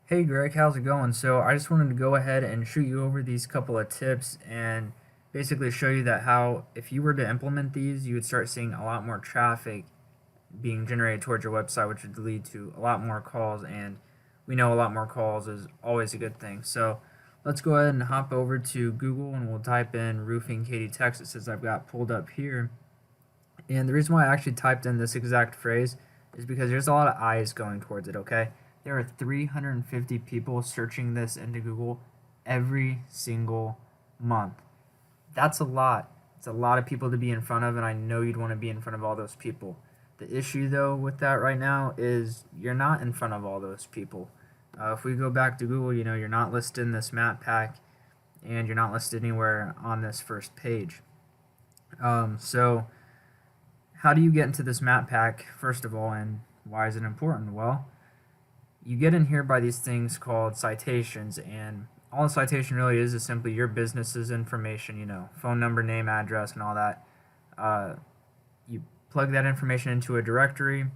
Hey Greg, how's it going? So I just wanted to go ahead and shoot you over these couple of tips and basically show you that how if you were to implement these, you would start seeing a lot more traffic being generated towards your website, which would lead to a lot more calls, and we know a lot more calls is always a good thing. So let's go ahead and hop over to Google and we'll type in roofing Katy, Texas as I've got pulled up here. And the reason why I actually typed in this exact phrase is because there's a lot of eyes going towards it, okay? There are 350 people searching this into Google every single month. That's a lot. It's a lot of people to be in front of, and I know you'd want to be in front of all those people. The issue, though, with that right now is you're not in front of all those people. If we go back to Google, you're not listed in this map pack, and you're not listed anywhere on this first page. So how do you get into this map pack, first of all, and why is it important? Well, you get in here by these things called citations, and all a citation really is simply your business's information, phone number, name, address, and all that. You plug that information into a directory,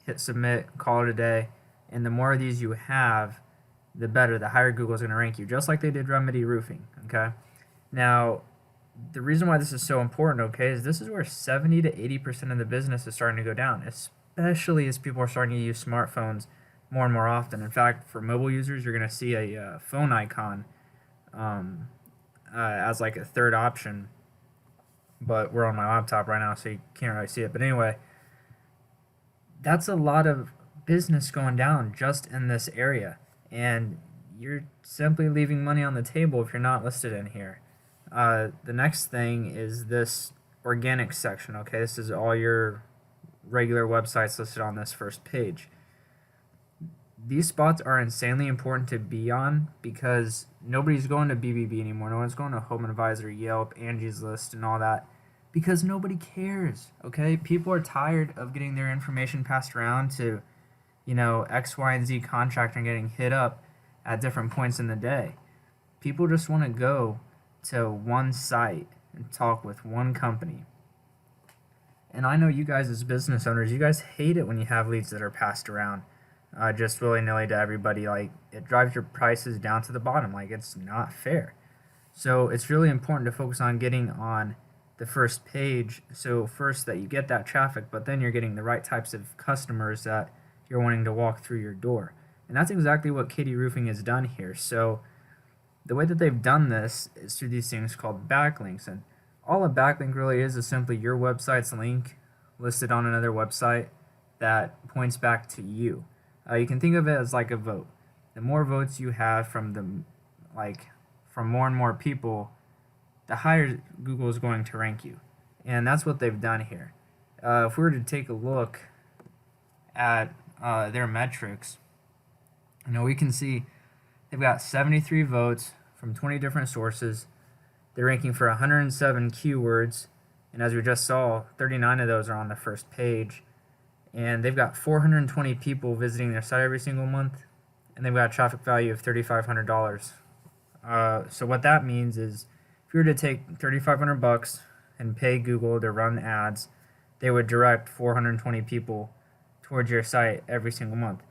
hit submit, call it a day, and the more of these you have, the better, the higher Google's going to rank you, just like they did Remedy Roofing, okay? Now, the reason why this is so important, okay, is this is where 70 to 80% of the business is starting to go down, especially as people are starting to use smartphones more and more often. In fact, for mobile users, you're going to see a phone icon as like a third option, but we're on my laptop right now, so you can't really see it. But anyway, that's a lot of business going down just in this area, and you're simply leaving money on the table if you're not listed in here. The next thing is this organic section. Okay, this is all your regular websites listed on this first page. These spots are insanely important to be on because nobody's going to BBB anymore. No one's going to Home Advisor, Yelp, Angie's List, and all that because nobody cares. Okay, people are tired of getting their information passed around to, X, Y, and Z contractor and getting hit up at different points in the day. People just want to go to one site and talk with one company. And I know you guys as business owners, you guys hate it when you have leads that are passed around just willy-nilly to everybody. Like, it drives your prices down to the bottom. Like, it's not fair. So it's really important to focus on getting on the first page. So first that you get that traffic, but then you're getting the right types of customers that you're wanting to walk through your door. And that's exactly what Katy Roofing has done here. So the way that they've done this is through these things called backlinks. And all a backlink really is simply your website's link listed on another website that points back to you. You can think of it as like a vote. The more votes you have from from more and more people, the higher Google is going to rank you. And that's what they've done here. If we were to take a look at their metrics, we can see they've got 73 votes from 20 different sources. They're ranking for 107 keywords, and as we just saw, 39 of those are on the first page. And they've got 420 people visiting their site every single month, and they've got a traffic value of $3,500. So what that means is, if you were to take $3,500 and pay Google to run ads, they would direct 420 people towards your site every single month.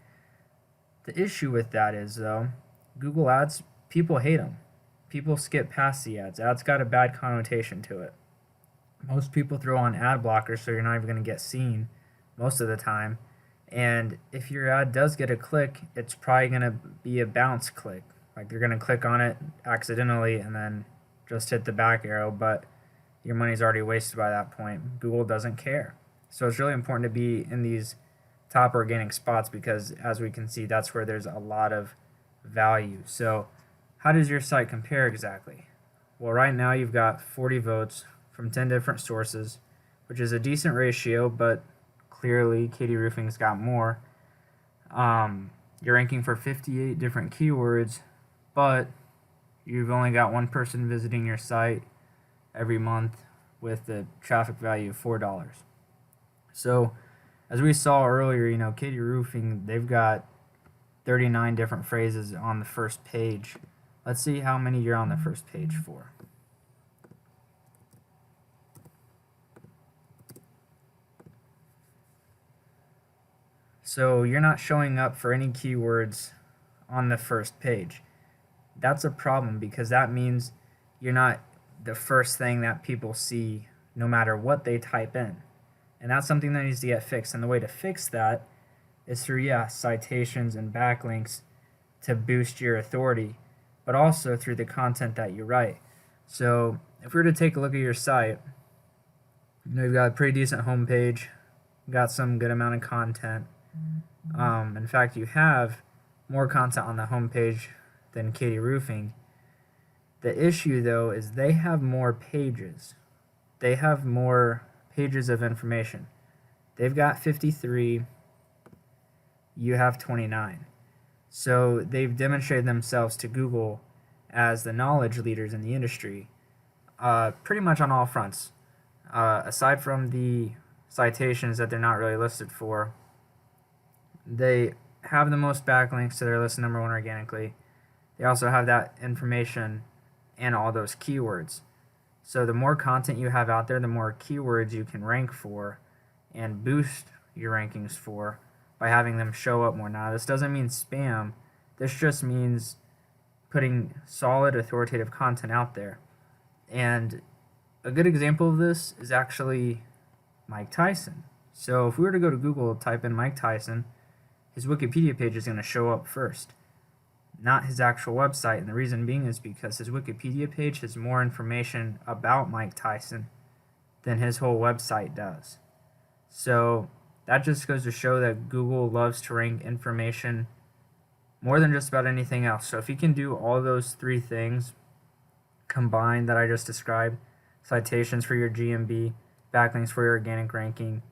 The issue with that is, though, Google Ads, people hate them. People skip past the ads. Ads got a bad connotation to it. Most people throw on ad blockers, so you're not even going to get seen most of the time. And if your ad does get a click, it's probably going to be a bounce click. Like, they're going to click on it accidentally and then just hit the back arrow, but your money's already wasted by that point. Google doesn't care. So it's really important to be in these top organic spots because, as we can see, that's where there's a lot of value. So how does your site compare exactly? Well, right now you've got 40 votes from 10 different sources, which is a decent ratio, but clearly Katy Roofing's got more. You're ranking for 58 different keywords, but you've only got one person visiting your site every month with the traffic value of $4. So as we saw earlier, Katy Roofing, they've got 39 different phrases on the first page. Let's see how many you're on the first page for. So you're not showing up for any keywords on the first page. That's a problem because that means you're not the first thing that people see no matter what they type in. And that's something that needs to get fixed. And the way to fix that is through, citations and backlinks to boost your authority, but also through the content that you write. So if we were to take a look at your site, you've got a pretty decent homepage, got some good amount of content. In fact, you have more content on the homepage than Katy Roofing. The issue, though, is they have more pages. They have more pages of information. They've got 53, you have 29. So they've demonstrated themselves to Google as the knowledge leaders in the industry, pretty much on all fronts. Aside from the citations that they're not really listed for, they have the most backlinks to their list number one organically. They also have that information and all those keywords. So the more content you have out there, the more keywords you can rank for and boost your rankings for by having them show up more. Now, this doesn't mean spam. This just means putting solid, authoritative content out there. And a good example of this is actually Mike Tyson. So if we were to go to Google, type in Mike Tyson, his Wikipedia page is going to show up first, not his actual website. And the reason being is because his Wikipedia page has more information about Mike Tyson than his whole website does. So that just goes to show that Google loves to rank information more than just about anything else. So if you can do all those three things combined that I just described, citations for your GMB, backlinks for your organic ranking,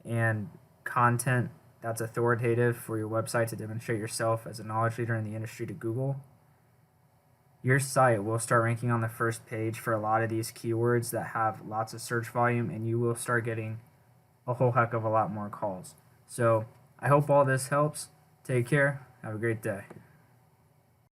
and content that's authoritative for your website to demonstrate yourself as a knowledge leader in the industry to Google, your site will start ranking on the first page for a lot of these keywords that have lots of search volume, and you will start getting a whole heck of a lot more calls. So I hope all this helps. Take care. Have a great day.